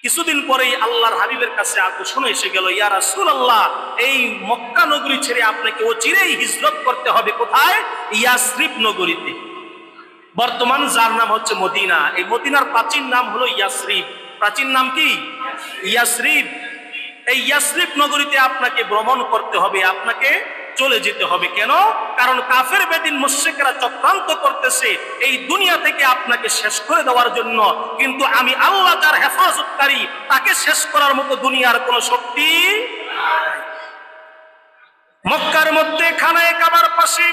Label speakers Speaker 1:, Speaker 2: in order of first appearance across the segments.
Speaker 1: কিছুদিন পরেই আল্লাহর হাবিবের কাছে আকর্ষণ এসে গেল, ইয়া রাসূলুল্লাহ, এই মক্কা নগরী ছেড়ে আপনাকে অচিরেই হিজরত করতে হবে। কোথায়? ইয়াসরিব নগরীতে। বর্তমান যার নাম হচ্ছে মদিনা। এই মদিনার প্রাচীন নাম হলো ইয়াসরিব। প্রাচীন নাম কি? ইয়াসরিব। এই ইয়াসরিব নগরীতে আপনাকে ভ্রমণ করতে হবে, আপনাকে চলে যেতে হবে। কেন? কারণ কাফের বেদিন মুশরিকরা চক্রান্ত করতেছে এই দুনিয়া থেকে আপনাকে শেষ করে দেওয়ার জন্য। কিন্তু আমি আল্লাহ যার হেফাজতকারী, তাকে শেষ করার মতো দুনিয়ার কোনো শক্তি নাই। মক্কার মধ্যে খানায়ে কাবার পাশে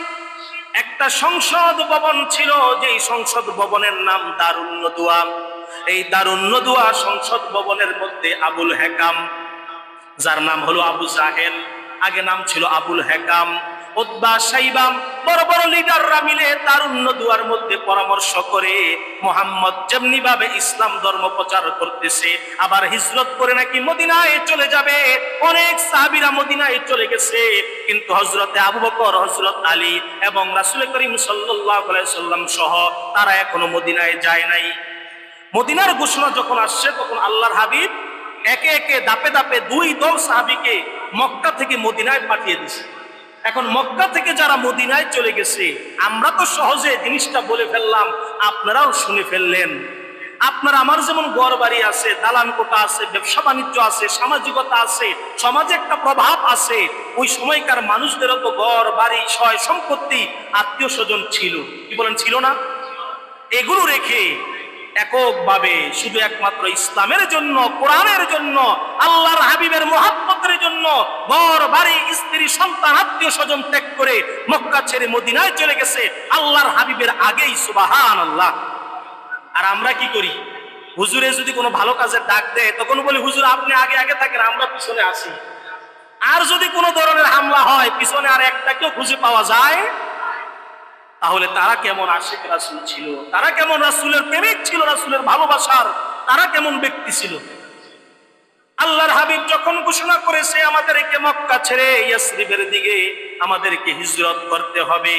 Speaker 1: একটা সংসদ ভবন ছিল, যেই সংসদ ভবনের নাম দারুন নদওয়া। এই দারুন নদওয়া সংসদ ভবনের মধ্যে আবুল হেকাম, যার নাম হলো আবু জাহেল, আগে নাম ছিল আবুল হেকাম, উতবা, সাইবা, বড় বড় লিডাররা মিলে দারুন নদওয়ার মধ্যে পরামর্শ করে মুহাম্মদ যেমনি ভাবে ইসলাম ধর্ম প্রচার করতেছে, আবার হিজরত করে নাকি মদিনায় চলে যাবে। অনেক সাহাবীরা মদিনায় চলে গেছে, কিন্তু হযরতে আবু বকর, হযরত আলী এবং রাসূল করিম সাল্লাল্লাহু আলাইহি সাল্লাম সহ তারা এখনো মদিনায় যায় নাই। মদিনার ঘোষণা যখন আসছে, তখন আল্লাহর হাবিব একে একে দাপে দাপে দুই দল সাহাবীকে মক্কা থেকে মদিনায় পাঠিয়ে দিছে। এখন মক্কা থেকে যারা মদিনায় চলে গেছে, আমরা তো সহজে জিনিসটা বলে ফেললাম, আপনারাও শুনে ফেললেন। আপনার আমার যেমন ঘর বাড়ি আছে, দালান কোঠা আছে, ব্যবসা বাণিজ্য আছে, সামাজিকতা আছে, সমাজে একটা প্রভাব আছে। ওই সময়কার মানুষদেরও তো ঘর বাড়ি, সয় সম্পত্তি, আত্মীয় স্বজন ছিল। কি বলেন, ছিল না? এগুলো রেখে এককভাবে শুধু একমাত্র ইসলামের জন্য, কোরআনের জন্য, আল্লাহর হাবিবের মহব্বতের জন্য ঘর বাড়ি, স্ত্রী, সন্তান, আত্মীয় স্বজন ত্যাগ করে মক্কা ছেড়ে মদিনায় চলে গেছে আল্লাহর হাবিবের আগেই। সুবহানাল্লাহ। আর আমরা কি করি? হুজুরে যদি কোনো ভালো কাজের ডাক দেয়, তখন বলি হুজুর আপনি আগে আগে থাকেন, আমরা পিছনে আসি। আর যদি কোনো ধরনের হামলা হয়, পিছনে আর একটাকেও খুঁজে পাওয়া যায়। তাহলে তারা কেমন আশিক রাসূল ছিল, তারা কেমন রাসূলের প্রেমিক ছিল, রাসূলের ভালোবাসার তারা কেমন ব্যক্তি ছিল। আল্লাহর হাবিব যখন ঘোষণা করেছে আমাদেরকে মক্কা ছেড়ে ইয়াসরিবের দিকে আমাদেরকে হিজরত করতে হবে,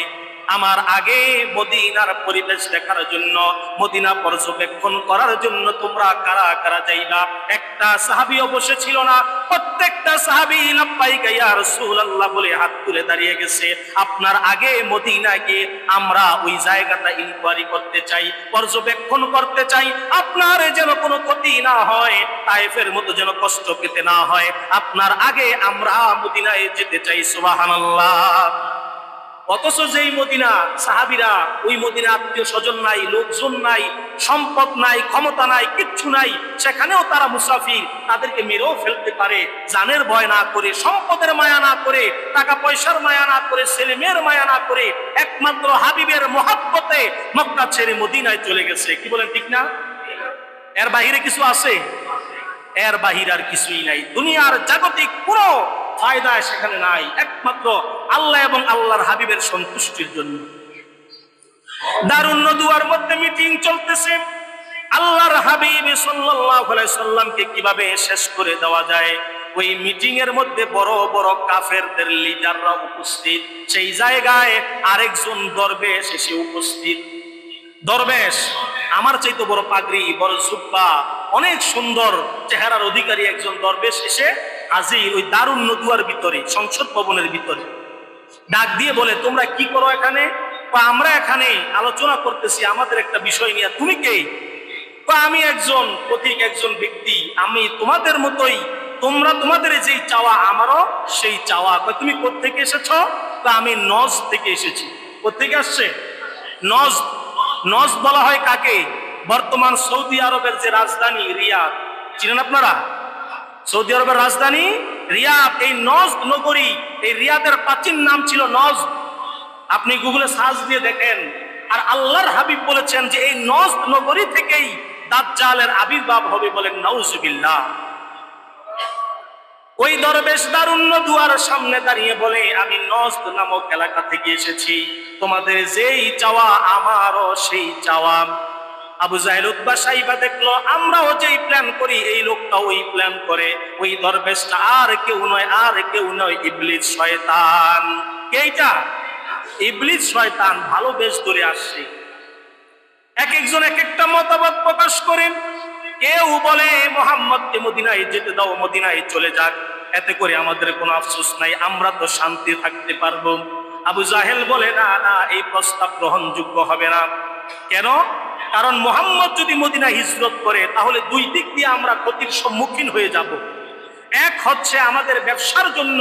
Speaker 1: আমার আগে মদিনার পরিবেশ দেখার জন্য, মদিনা পর্যবেক্ষণ করার জন্য তোমরা কারা কারা যাইবা? একটা সাহাবীও বসে ছিল না। প্রত্যেকটা সাহাবী লাব্বাইকা ইয়া রাসূলুল্লাহ বলে হাত তুলে দাঁড়িয়ে গেছে। আপনার আগে মদিনায় গিয়ে আমরা ওই জায়গাটা ইনকোয়ারি করতে চাই, পর্যবেক্ষণ করতে চাই, আপনার যেন কোনো ক্ষতি না হয়, তায়েফের মতো যেন কষ্ট পেতে না হয়। আপনার আগে আমরা মদিনায় যেতে চাই। সুবহানাল্লাহ। অথচ যেই মদিনা, সাহাবীরা ওই মদিনা আত্মীয় স্বজন নাই, লোকজন নাই, সম্পদ নাই, ক্ষমতা নাই, কিচ্ছু নাই, সেখানেও তারা মুসাফির, তাদেরকে মেরেও ফেলতে পারে। জানের ভয় না করে, সম্পদের মায়া না করে, টাকা পয়সার মায়া না করে, ছেলে মেয়ের মায়া না করে, একমাত্র হাবিবের মহব্বতে মক্কা ছেড়ে মদিনায় চলে গেছে। কি বলেন, ঠিক না? এর বাহিরে কিছু আছে? এর বাহির আর কিছুই নাই। দুনিয়ার জাগতিক পুরো ফায়দা সেখানে নাই, একমাত্র আল্লাহ এবং আল্লাহর হাবিবের সন্তুষ্টির জন্য। দারুন নদওয়ার মধ্যে মিটিং চলতেছে, আল্লাহর হাবিব সাল্লাল্লাহু আলাইহি সাল্লামকে কিভাবে শেষ করে দেওয়া যায়। ওই মিটিং এর মধ্যে বড় বড় কাফেরদের লিডাররা উপস্থিত। সেই জায়গায় আরেকজন দরবেশ এসে উপস্থিত। দরবেশ আমার চাইতে বড় পাগড়ি, বড় জুব্বা, অনেক সুন্দর চেহারার অধিকারী একজন দরবেশ এসে হাজির ওই দারুন নদওয়ার ভিতরে, সংসদ ভবনের ভিতরে। ডাক দিয়ে বলে, তোমরা কি করো এখানে? আমরা এখানে আলোচনা করতেছি আমাদের একটা বিষয় নিয়ে। তুমি কে? আমি একজন পথিক, একজন ব্যক্তি, আমি তোমাদের মতোই, তোমরা তোমাদের যেই চাওয়া আমারও সেই চাওয়া। তুমি কোত্থেকে এসেছ? আমি নজ থেকে এসেছি। কোত্থেকে আসছে? নজ। নজ বলা হয় কাকে? বর্তমান সৌদি আরবের যে রাজধানী রিয়াদ, চিনেন আপনারা? সৌদি আরবের রাজধানী রিয়াদ। এই নজ নগরী, এই রিয়াদের প্রাচীন নাম ছিল নজ। আপনি গুগলে সার্চ দিয়ে দেখেন। আর আল্লাহর হাবিব বলেছেন যে এই নজ নগরী থেকেই দাজ্জালের আবির্ভাব হবে, বলেন নাউজুবিল্লাহ। ওই দরবেশ দারুন নদওয়ার সামনে দাঁড়িয়ে বলে, আমি নজদ নামক এলাকা থেকে এসেছি, তোমাদের যেই চাওয়া আমারও সেই চাওয়া। আবু জাহেল, উতবা, সাইবা দেখলো আমরাও যেই প্ল্যান করি এই লোকটা ওই প্ল্যান করে। ওই দরবেশটা আর কেউ নয়, আর কেউ নয়, ইবলিস শয়তান। এইটা ইবলিস শয়তান ভালো বেশ ধরে আসছে। এক একজন এক একটা মতবাদ প্রকাশ করেন। কেউ বলে মুহাম্মদকে মদিনায় যেতে দাও, মদিনায় চলে যাক, এতে করে আমাদের কোনো আফসোস নাই, আমরা তো শান্তি থাকতে পারবো। আবু জাহেল বলে না না, এই প্রস্তাব গ্রহণযোগ্য হবে না। কেন? কারণ মুহাম্মদ যদি মদিনা হিজরত করে তাহলে দুই দিক দিয়ে আমরা ক্ষতির সম্মুখীন হয়ে যাব। এক হচ্ছে আমাদের ব্যবসার জন্য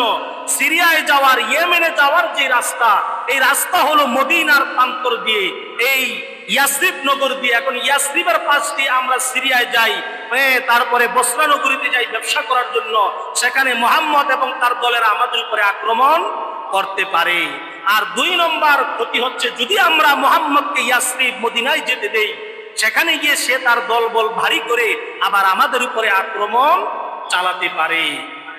Speaker 1: সিরিয়ায় যাওয়ার, ইয়েমেনে যাওয়ার যে রাস্তা, এই রাস্তা হলো মদিনার প্রান্তর দিয়ে, এই ইয়াসরিব নগর দিয়ে। এখন ইয়াসরিবের পাশ দিয়ে আমরা সিরিয়ায় যাই, তারপরে বসরা নগরীতে যাই ব্যবসা করার জন্য, সেখানে মুহাম্মদ এবং তার দলেরা আমাদের উপরে আক্রমণ করতে পারে। আর দুই নম্বর ক্ষতি হচ্ছে যদি আমরা মুহাম্মদকে ইয়াসরিব মদিনায় যেতে দেই, সেখানে গিয়ে সে তার দলবল ভারী করে আবার আমাদের উপরে আক্রমণ চালাতে পারে।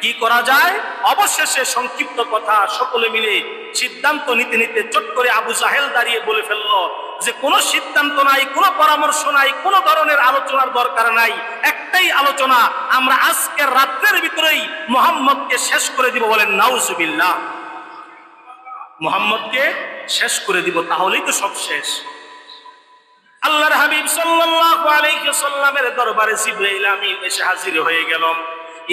Speaker 1: কি করা যায়? অবশেষে সংক্ষিপ্ত কথা, সকলে মিলে সিদ্ধান্ত নিতে নিতে চট করে আবু জাহেল দাঁড়িয়ে বলে ফেললো যে কোনো সিদ্ধান্ত নাই, কোনো পরামর্শ নাই, কোনো ধরনের আলোচনার দরকার নাই, একটাই আলোচনা, আমরা আজকের রাত্রের ভিতরেই মুহাম্মদকে শেষ করে দিব। বলেন নাউজুবিল্লাহ। মুহাম্মদকে শেষ করে দিব, তাহলেই তো সব শেষ। আল্লাহর হাবিব সাল্লাল্লাহু আলাইহি ওয়াসাল্লামের দরবারে জিবরাইল আমিন এসে হাজির হয়ে গেল।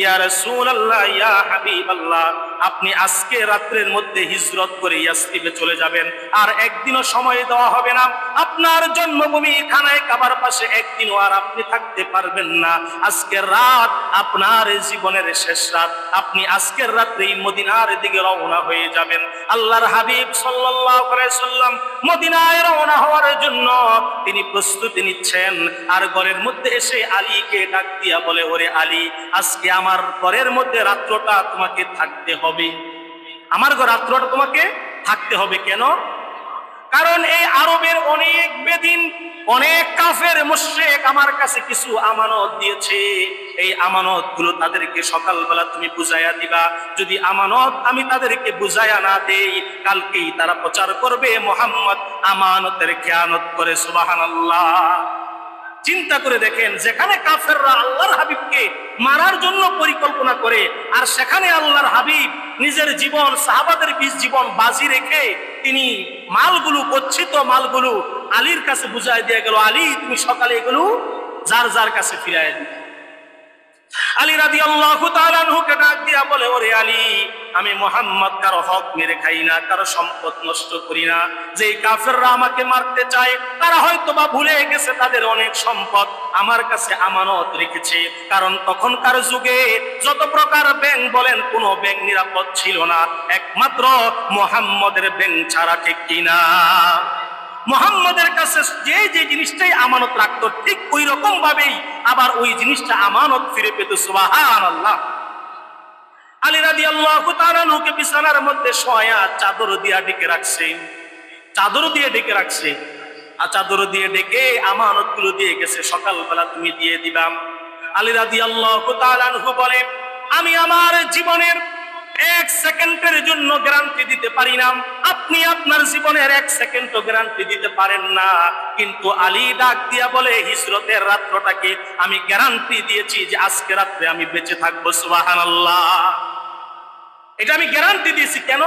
Speaker 1: ইয়া রাসূলুল্লাহ, ইয়া হাবিবাল্লাহ, আপনি আজকে রাতের মধ্যে হিজরত করে ইয়াসরিবে চলে যাবেন, আর একদিনও সময় দেওয়া হবে না। আপনার জন্মভূমি খানায় কাবার পাশে একদিনও আর আপনি থাকতে পারবেন না। আজকের রাত আপনার জীবনের শেষ রাত, আপনি আজকের রাতেই মদিনার দিকে রওনা হয়ে যাবেন। আল্লাহর হাবিব সাল্লাল্লাহু আলাইহি সাল্লাম মদিনায় রওনা হওয়ার জন্য তিনি প্রস্তুতি নিচ্ছেন। আর ঘরের মধ্যে এসে আলীকে ডাক দিয়া বলে, ওরে আলী, আজকে আমার ঘরের মধ্যে রাত্রটা তোমাকে থাকতে হবে, আমার ঘর রাত্রটা তোমাকে থাকতে হবে। কেন? কারণ এই আরবের অনেক বেদিন, অনেক কাফের মুশরিক আমার কাছে কিছু আমানত দিয়েছে, এই আমানত গুলো তাদেরকে সকালবেলা তুমি বুঝাইয়া দিবা। যদি আমানত আমি তাদেরকে বুঝাইয়া না দেই, কালকেই তারা প্রচার করবে মুহাম্মদ আমানতের খেয়ানত করে। সুবহানাল্লাহ। চিন্তা করে দেখেন, যেখানে কাফেররা আল্লাহর হাবিবকে মারার জন্য পরিকল্পনা করে, আর সেখানে আল্লাহর হাবিব নিজের জীবন, সাহাবাদের জীবন বাজি রেখে তিনি মালগুলো, গচ্ছিত মালগুলো আলীর কাছে বুঝাই দিয়ে গেল, আলী তুমি সকালে এগুলো যার যার কাছে ফিরাই দিও। আলী রাদিয়াল্লাহু তাআলা আনহুকে ডাক দিয়া বলে, ওরে আলী, আমি মুহাম্মদ কারো হক মেরে খাই না, কারো সম্পদ নষ্ট করি না। যেই কাফেররা আমাকে মারতে চায় তারা হয়তো বা ভুলে গেছে তাদের অনেক সম্পদ আমার কাছে আমানত রেখেছে। কারণ তখনকার যুগে যত প্রকার ব্যাংক বলেন, কোনো ব্যাংক নিরাপদ ছিল না, একমাত্র মুহাম্মদের ব্যাংক ছাড়া। ঠিক কিনা? মুহাম্মদের কাছে যে যে জিনিসটাই আমানত রাখতো, ঠিক ওই রকম ভাবেই আবার ওই জিনিসটা আমানত ফিরে পেত। সুবহানাল্লাহ। আলী রাদিয়াল্লাহু তাআলা আনহুকে বিছানার মধ্যে শোয়া চাদর দিয়ে ঢেকে রাখছে, চাদর দিয়ে ঢেকে রাখছে, আর চাদর দিয়ে ঢেকে আমানতগুলো দিয়ে গেছে, সকালবেলা তুমি দিয়ে দিবা। আলী রাদিয়াল্লাহু তাআলা আনহু বলে, আমি আমার জীবনের 1 সেকেন্ডের জন্য গ্যারান্টি দিতে পারি না, আপনি আপনার জীবনের 1 সেকেন্ডও গ্যারান্টি দিতে পারেন না, কিন্তু আলী ডাক দিয়া বলে, হিজরতের রাত্রটাকে আমি গ্যারান্টি দিয়েছি যে আজকে রাত্রে আমি বেঁচে থাকবো। সুবহানাল্লাহ। এটা আমি গ্যারান্টি দিয়েছি। কেন?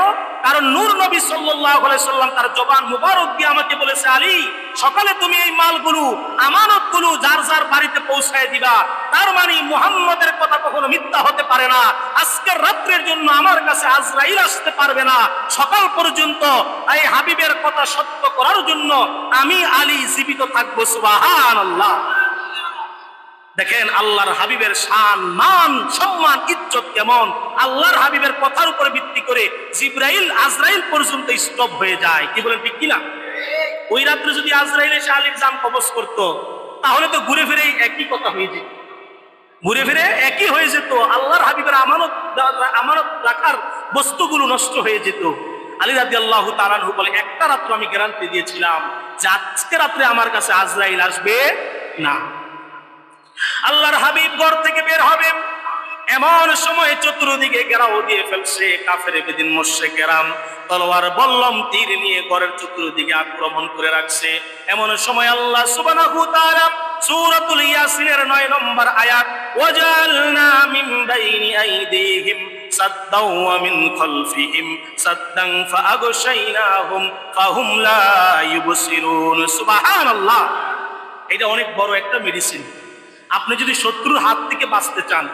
Speaker 1: কারণ নূর নবী সাল্লাল্লাহু আলাইহি সাল্লাম তার জবান মুবারক দিয়ে আমাকে বলেছে, আলী, সকালে তুমি এই মালগুলো, আমানতগুলো যার যার বাড়িতে পৌঁছায় দিবা। তার মানে মুহাম্মদের কথা কখনো মিথ্যা হতে পারে না। আজকের রাত্রের জন্য আমার কাছে আজরাইল আসতে পারবে না, সকাল পর্যন্ত এই হাবিবের কথা সত্য করার জন্য আমি আলী জীবিত থাকবো। সুবহানাল্লাহ। দেখেন আল্লাহর হাবিবের শান, মান, সম্মান, ইজ্জত কেমন। আল্লাহর হাবিবের কথার উপর ভিত্তি করে জিবরাইল, আজরাইল পর্যন্ত স্টপ হয়ে যায়। কি বলেন, ঠিক কিনা? ওই রাত্রে যদি আজরাইল এসে আলীর জান কবজ করতো, তাহলে তো ঘুরে ফিরে একই কথা হয়ে যেত, ঘুরে ফিরে একই হয়ে যেত। আল্লাহর হাবিবের আমানত রাখার বস্তুগুলো নষ্ট হয়ে যেত। আলী রাদিয়াল্লাহু তাআলা আনহু বলে, একটা রাত্র আমি গ্যারান্টি দিয়েছিলাম যে আজকে রাত্রে আমার কাছে আজরাইল আসবে না। আল্লাহর হাবিব ঘর থেকে বের হবে, এমন সময় চতুর্দিকে ঘেরাও দিয়ে ফেলছে কাফের বেদিন মুশরিকেরা, তলোয়ার বল্লম তীর নিয়ে ঘরের চতুর্দিকে আক্রমণ করে রাখছে। এমন সময় আল্লাহ সুবহানাহু ওয়া তাআলা সূরাতুল ইয়াসিনের 9 নম্বর আয়াত, ওয়াজালনা মিন বাইনি আইদিহিম সাদ্দাও ওয়া মিন খালফিহিম সাদ্দান ফাআগশাইনাহুম ফাহুম লা ইউবসিরুন। সুবহানাল্লাহ। এটা অনেক বড় একটা মেডিসিন। আপনি যদি শত্রুর হাত থেকে বাঁচতে চান,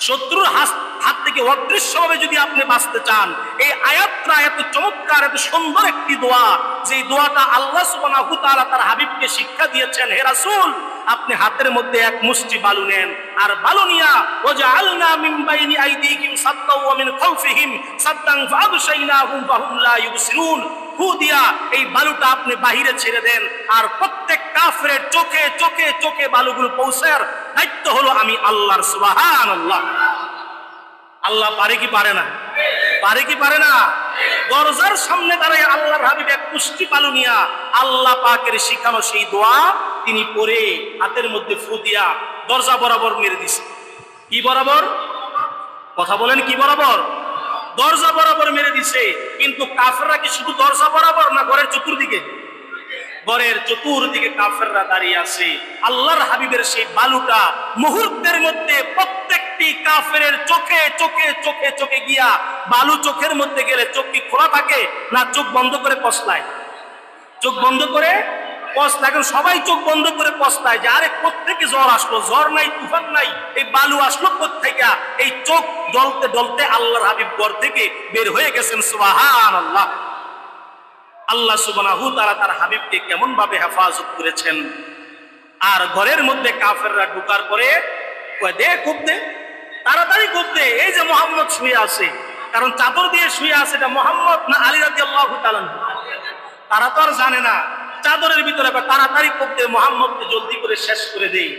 Speaker 1: শত্রুর হাত থেকে অদৃশ্যভাবে যদি আপনি বাঁচতে চান, এই আয়াতটা এত চমৎকার, এত সুন্দর একটি দোয়া, যে দোয়াটা আল্লাহ সুবহানাহু ওয়া তাআলা তার হাবিবকে শিক্ষা দিয়েছেন। হে রাসূল, আপনি হাতের মধ্যে এক মুষ্টি বালু নেন, আর বালু নিয়া ওয়াজআলনা মিন বাইনি আইদিহিম সাদ্দাও ওয়া মিন খালফিহিম সাদ্দান ফাআবশাইনাহুম ফাহুম লা ইউবসিরুন। ফু দিয়া এই বালুটা আপনি বাহিরে ছেড়ে দেন, আর প্রত্যেক কাফেরের চোখে চোখে চোখে বালুগুলো পৌঁছার দায়িত্ব হলো আমি আল্লাহর। সুবহানাল্লাহ। আল্লাহ পারে কি পারে না? পারে কি পারে না? দরজার সামনে দাঁড়ায় আল্লাহর হাবিব এক মুষ্টি বালু নিয়া আল্লাহ পাকের শিখানো সেই দোয়া তিনি পড়ে হাতের মধ্যে ফু দিয়া দরজা বরাবর মেরে দিছে। কি বরাবর? কথা বলেন, কি বরাবর? দরজা বরাবর মেরে দিছে। কিন্তু কাফেররা কি শুধু দরজা বরাবর, না ঘরের চতুর্দিকে? ঘরের চতুর্দিকে কাফেররা দাঁড়িয়ে আছে। আল্লাহর হাবিবের সেই বালুটা মুহূর্তের মধ্যে প্রত্যেকটি কাফেরের চোখে চোখে চোখে চোখে গিয়া, বালু চোখের মধ্যে গেলে চোখ কি খোলা থাকে, না চোখ বন্ধ করে পছলায়? চোখ বন্ধ করে পছলায়। এখন সবাই চোখ বন্ধ করে পছলায় যে আরে কোত্থেকে জ্বর আসলো, জ্বর নাই, তুফান নাই, এই বালু আসলো কোত্থেকে? এই চোখ ডলতে ডলতে আল্লাহর হাবিব ঘর থেকে বের হয়ে গেছেন। সুবহানাল্লাহ। আল্লাহ সুবহানাহু ওয়া তাআলা তার হাবিবকে কেমন ভাবে হেফাজত করেছেন। আর ঘরের মধ্যে কাফেররা ঢোকার পরে কয়, দে খুব দে, তাড়াতাড়ি খুব দে, এই যে মুহাম্মদ শুয়ে আছে। কারণ চাদর দিয়ে শুয়ে আছে, এটা মুহাম্মদ না আলী রাদিয়াল্লাহু তাআলা? তারা তো আর জানে না। চাদরের ভিতরে তাড়াতাড়ি খুব দে, মুহাম্মদকে জলদি করে শেষ করে দেই।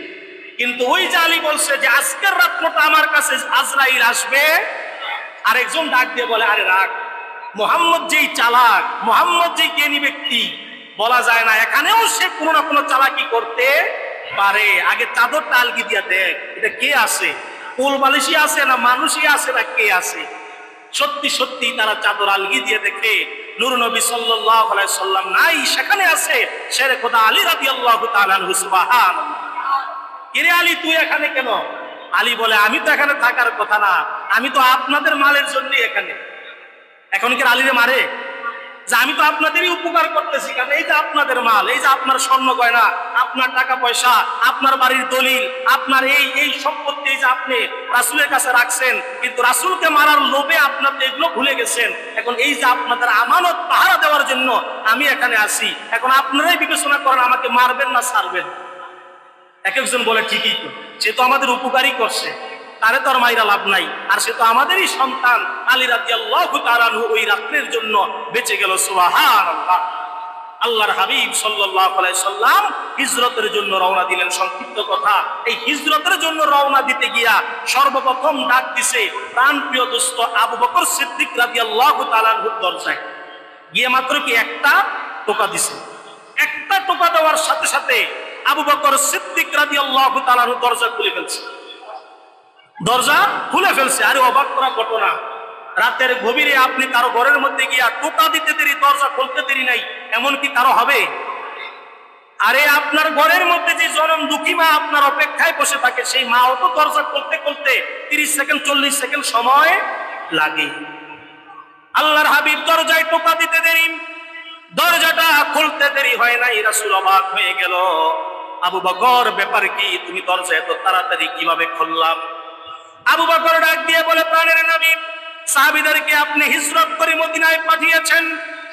Speaker 1: কিন্তু ওই যে আলী বলছে যে আজকের রাত্রটা আমার কাছে আজরাইল আসবে। আরেকজন ডাক দিয়ে বলে, আরে রাখ, মুহাম্মদ যেই চালাক, মুহাম্মদ যেই জ্ঞানী ব্যক্তি, বলা যায় না, এখানেও সে কোনো না কোনো চালাকি করতে পারে। আগে চাদরটা আলগি দিয়া দেখ, এটা কে আছে, কোল বালিশই আছে না মানুষই আছে না কে আছে। সত্যি সত্যি তারা চাদর আলগি দিয়ে দেখে নূর নবী সাল্লাল্লাহু আলাইহি সাল্লাম নাই, সেখানে আছে শেরে খোদা আলী রাদিয়াল্লাহু তাআলা আনহু। সুবহানাল্লাহ। কিরে আলী, তুই এখানে কেন? আলী বলে, আমি তো এখানে থাকার কথা না, আমি তো আপনাদের মালের জন্যই এখানে। এখন কি আলীরে মারে যে আমি তো আপনাদেরই উপকার করতেছি? কারণ এই যে আপনাদের মাল, এই যে আপনার স্বর্ণ গয়না, আপনার টাকা পয়সা, আপনার বাড়ির দলিল, আপনার এই এই সম্পত্তি, এই যে আপনি রাসূলের কাছে রাখছেন, কিন্তু রাসূলকে মারার লোভে আপনার এগুলো ভুলে গেছেন। এখন এই যে আপনাদের আমানত পাহারা দেওয়ার জন্য আমি এখানে আসি। এখন আপনারাই বিবেচনা করেন আমাকে মারবেন না ছাড়বেন। এক একজন বলে, ঠিকই তো, সে তো আমাদের উপকারই করছে, তারে তো আর মাইরা লাভ নাই, আর সে তো আমাদেরই সন্তান। আলী রাদিয়াল্লাহু তাআলা আনহু ওই রাত্রের জন্য বেঁচে গেল। সুবহানাল্লাহ। আল্লাহর হাবিব সাল্লাল্লাহু আলাইহি সাল্লাম হিজরতের জন্য রওনা দিলেন। সংক্ষিপ্ত কথা, এই হিজরতের জন্য রওনা দিতে গিয়া সর্বপ্রথম ডাক দিছে প্রাণপ্রিয় দোস্ত আবু বকর সিদ্দিক রাদিয়াল্লাহু তাআলা আনহুর দরজায় গিয়ে মাত্র কি একটা টোকা দিছে। একটা টোকা দেওয়ার সাথে সাথে আবু বকর সিদ্দিক রাদিয়াল্লাহু তাআলা আনহু দরজা খুলে ফেলছে। দরজা খুলে ফেলছে। আরে অবাক করা ঘটনা, রাতের গভীরে আপনি কারো ঘরের মধ্যে গিয়া টোকা দিতে দেরি, দরজা খুলতে দেরি নাই, এমন কি কারো হবে? আরে আপনার ঘরের মধ্যে যে জনম দুঃখী মা আপনার অপেক্ষায় বসে থাকে, সেই মাও তো দরজা খুলতে খুলতে 30 সেকেন্ড 40 সেকেন্ড সময় লাগে। আল্লাহর হাবিব দরজায় টোকা দিতে দেরি, দরজাটা খুলতে দেরি হয় নাই। রাসূল অবাক হয়ে গেল, আবু বকর ব্যাপার কি, তুমি দরজা এত তাড়াতাড়ি কিভাবে খুললাম? আবু বকর ডাক দিয়ে বলে, প্রাণের নবী, সাহাবীদেরকে আপনি হিজরত করে মদিনায় পাঠিয়েছেন,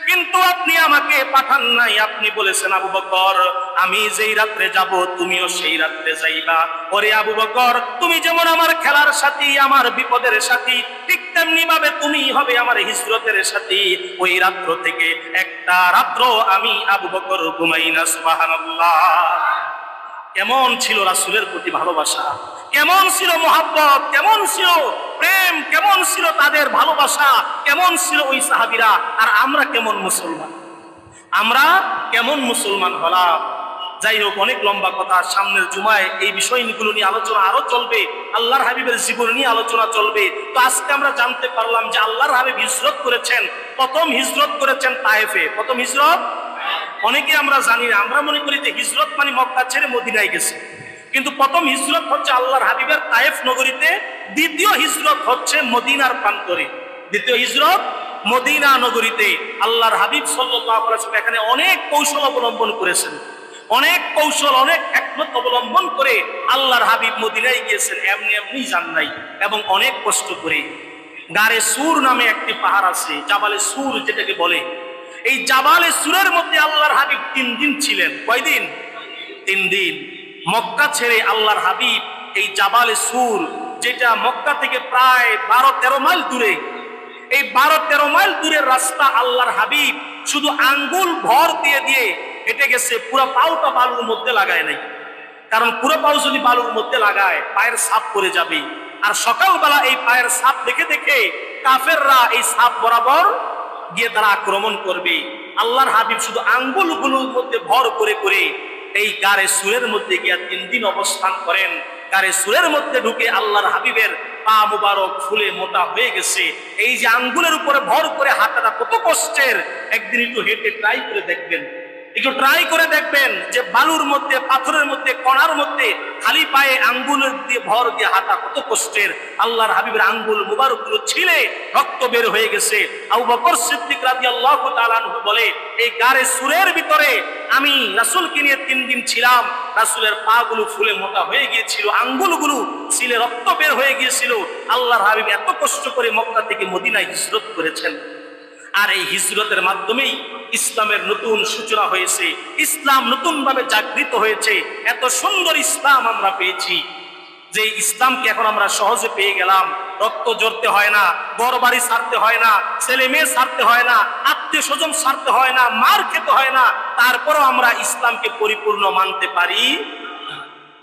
Speaker 1: কিন্তু আপনি আমাকে পাঠান নাই। আপনি বলেছেন, আবু বকর, আমি যেই রাত্রে যাব তুমিও সেই রাত্রে যাইবা। ওরে আবু বকর, তুমি যেমন আমার খেলার সাথী, আমার বিপদের সাথী, ঠিক তেমনি ভাবে তুমি হবে আমার হিজরতের সাথী। ওই রাত্র থেকে একটা রাত্র আমি আবু বকর ঘুমাই না। সুবহানাল্লাহ। কেমন ছিল রাসূলের প্রতি ভালোবাসা, কেমন ছিল মহব্বত, কেমন ছিল প্রেম, কেমন ছিল তাদের ভালোবাসা, কেমন ছিল ওই সাহাবীরা। আর আমরা কেমন মুসলমান, আমরা কেমন মুসলমান হলাম? যাই হোক, অনেক লম্বা কথা, সামনের জুমায় এই বিষয়গুলো নিয়ে আলোচনা আরো চলবে, আল্লাহর হাবিবের জীবন নিয়ে আলোচনা চলবে। তো আজকে আমরা জানতে পারলাম যে আল্লাহর হাবিব হিজরত করেছেন, প্রথম হিজরত করেছেন তায়েফে। প্রথম হিজরত অনেকে আমরা জানি না, আমরা মনে করি যে হিজরত মানে মক্কা ছেড়ে মদিনায় গেছে, কিন্তু প্রথম হিজরত হচ্ছে আল্লাহর হাবিবের তায়েফ নগরীতে, দ্বিতীয় হিজরত হচ্ছে মদিনার প্রান্তরে। দ্বিতীয় হিজরত মদিনা নগরীতে। আল্লাহর হাবিব সাল্লাল্লাহু আলাইহি ওয়াসাল্লাম এখানে অনেক কৌশল অবলম্বন করেছেন। অনেক কৌশল, অনেক হিকমত অবলম্বন করে আল্লাহর হাবিব মদিনায় গিয়েছেন, এমনি এমনি যান নাই, এবং অনেক কষ্ট করে। গারে সুর নামে একটি পাহাড় আছে, জাবালে সুর যেটাকে বলে, এই জাবালে সুরের মধ্যে আল্লাহর হাবিব 3 দিন ছিলেন। কয়দিন? 3 দিন। মক্কা ছেড়ে আল্লাহর হাবিব এই জাবালে সুর, যেটা মক্কা থেকে প্রায় 12-13 মাইল দূরে, এই 12-13 মাইল দূরের রাস্তা আল্লাহর হাবিব শুধু আঙ্গুল ভর দিয়ে দিয়ে হেঁটে গেছে, পুরো পাউটা বালুর মধ্যে লাগায় নাই। কারণ পুরো পাউ যদি বালুর মধ্যে লাগায় পায়ের ছাপ পড়ে যাবে, আর সকালবেলা এই পায়ের ছাপ দেখে দেখে কাফেররা এই ছাপ বরাবর গিয়ে তারা আক্রমণ করবে। আল্লাহর হাবিব শুধু আঙ্গুলগুলোর মধ্যে ভর করে করে এই গারে সুরের মধ্যে গিয়া 3 দিন অবস্থান করেন। গারে সুরের মধ্যে ঢুকে আল্লাহর হাবিবের পা মুবারক ফুলে মোটা হয়ে গেছে। এই যে আঙ্গুলের উপরে ভর করে হাঁটাটা কত কষ্টের, একদিন একটু হেঁটে ট্রাই করে দেখবেন, একটু ট্রাই করে দেখবেন যে বালুর মধ্যে, পাথরের মধ্যে, কণার মধ্যে খালি পায়ে আঙ্গুলের দিয়ে ভর দিয়ে হাঁটা কত কষ্টের। আল্লাহর হাবিবের আঙ্গুল মুবারকগুলো ছিলে রক্ত বের হয়ে গেছে। আবু বকর সিদ্দিক রাদিয়াল্লাহু তাআলা আনহু বলে, এই গারে সুরের ভিতরে আমি রাসূলকে নিয়ে 3 দিন ছিলাম, রাসূলের পা গুলো ফুলে মোটা হয়ে গিয়েছিল, আঙ্গুলগুলো ছিলে রক্ত বের হয়ে গিয়েছিল। আল্লাহর হাবিব এত কষ্ট করে মক্কা থেকে মদিনায় হিজরত করেছেন, আর এই হিজরতের মাধ্যমেই ইসলামের নতুন সূচনা হয়েছে, ইসলাম নতুন ভাবে জাগৃত হয়েছে। এত সুন্দর ইসলাম আমরা পেয়েছি যে ইসলামকে এখন আমরা সহজে পেয়ে গেলাম। রক্ত জড়তে হয় না, ঘর বাড়ি ছাড়তে হয় না, ছেলে মেয়ে ছাড়তে হয় না, আত্মীয় স্বজন ছাড়তে হয় না, মার খেতে হয় না, তারপরও আমরা ইসলামকে পরিপূর্ণ মানতে পারি।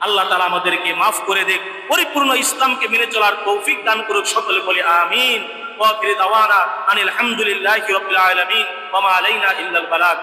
Speaker 1: আল্লাহ তাআলা আমাদেরকে মাফ করে দেখ, পরিপূর্ণ ইসলামকে মেনে চলার তৌফিক দান করুক। সকলে বলি আমিন। ওয়া আখিরু দাওয়ানা আনিল হামদুলিল্লাহি রাব্বিল আলামিন ওয়া মা আলাইনা ইল্লাল বালাগ।